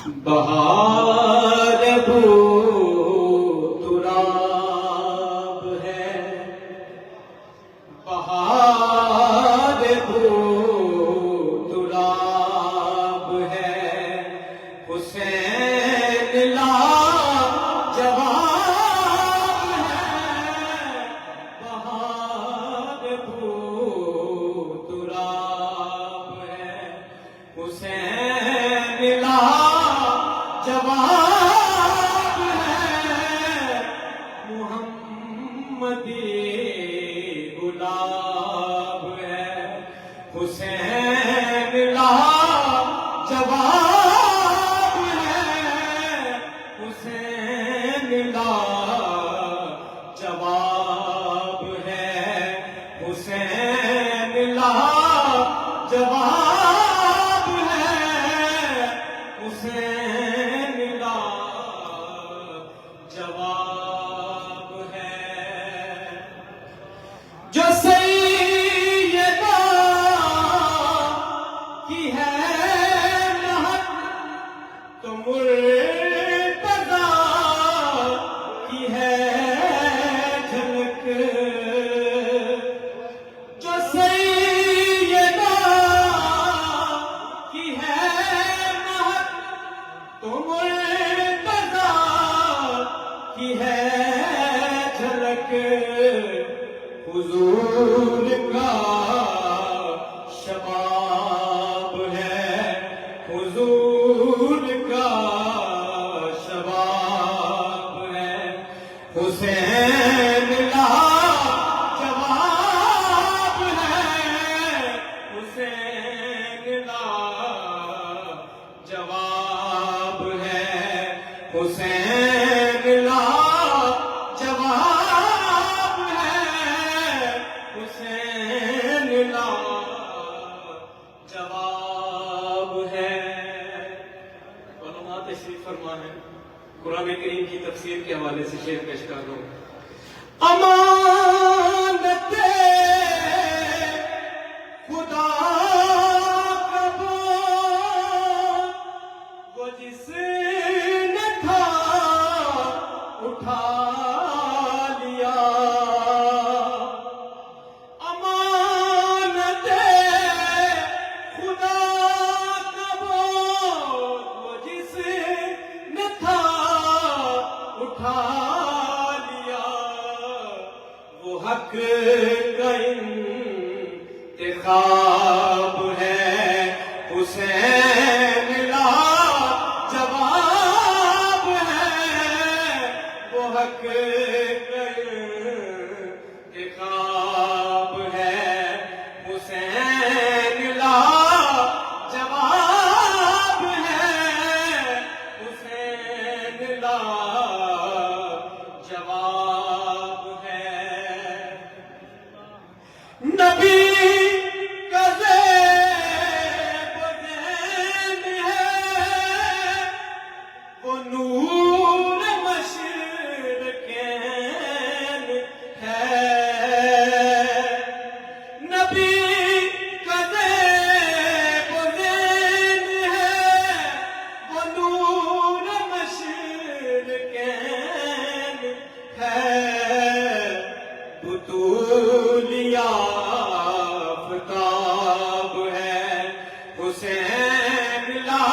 بہار بو تراب ہے، بہار بو تراب ہے، حسین لا جواب ہے، بہار بو تراب ہے، حسین لا جواب ہے، محمدی گلاب ہے، حسین لا جواب ہے، حسین لا جواب ہے، حسین لا جواب ہے، حسین لا جواب ہے، جو سیدہ کی ہے مہک تو مرتضیٰ کی ہے جھلک، جو سیدہ کی ہے مہک تو مرتضیٰ کی ہے جھلک، حضور کا شباب ہے، حضور کا شباب ہے، حسین لا جواب ہے، حسین لا جواب ہے، حسین لا جواب ہے، حسین لا جواب ہے۔ علماء تشریف فرما ہے، قرآن کریم کی تفسیر کے حوالے سے شعر پیش کر دوں۔ امانت خدا کا وہ جس نے تھا اٹھا لیا، امانت خدا کا وہ جس نے تھا اٹھا لیا، وہ حق کا انتخاب ہے، حسین لا جواب ہے، وہ حق کا انتخاب ہے، حسین لا جواب ہے، حسین لا جواب ہے، نبی کا زیب و زین ہے، وہ نور مشرقین ہے، نبی کا زیب و زین ہے، وہ نور مشرقین ہے، بطول آفتاب ہے، حسین لا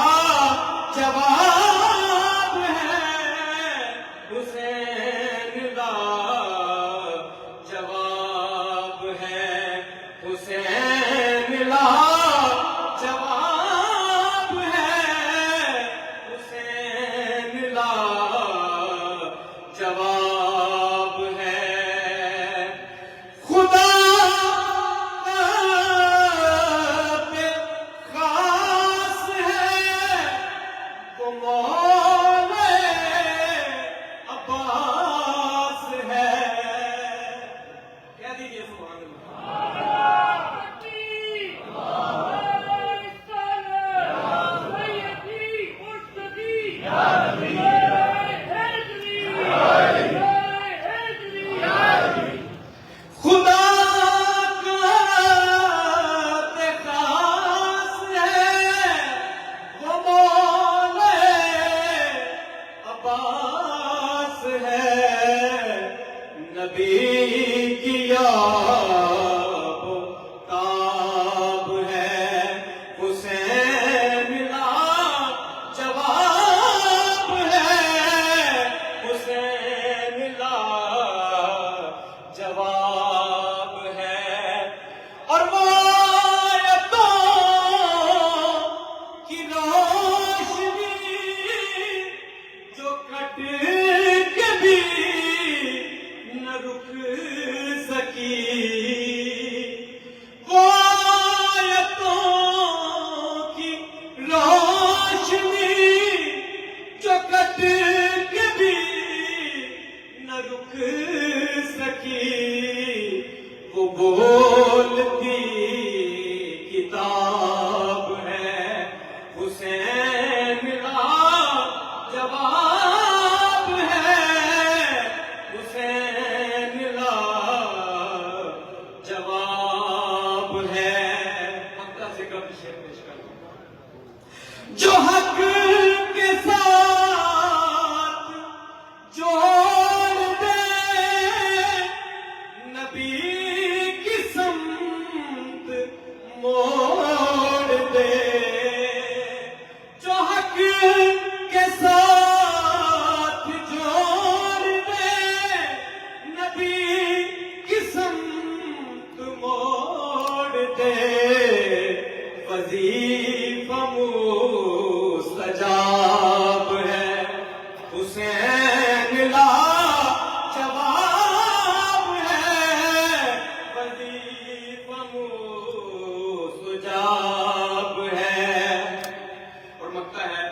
جواب ہے، حسین لا جواب ہے، حسین لا جواب ہے، حسین لا جواب ہے، خدا پہ خاص ہے وہ جو حق کے ساتھ جوڑ دے نبی کی سمت موڑ دے جو حق کے ساتھ جوڑ دے نبی کی سمت موڑ دے وظیفہ مستجاب ہے حسین لا جواب ہے وظیفہ مستجاب ہے اور مکہ ہے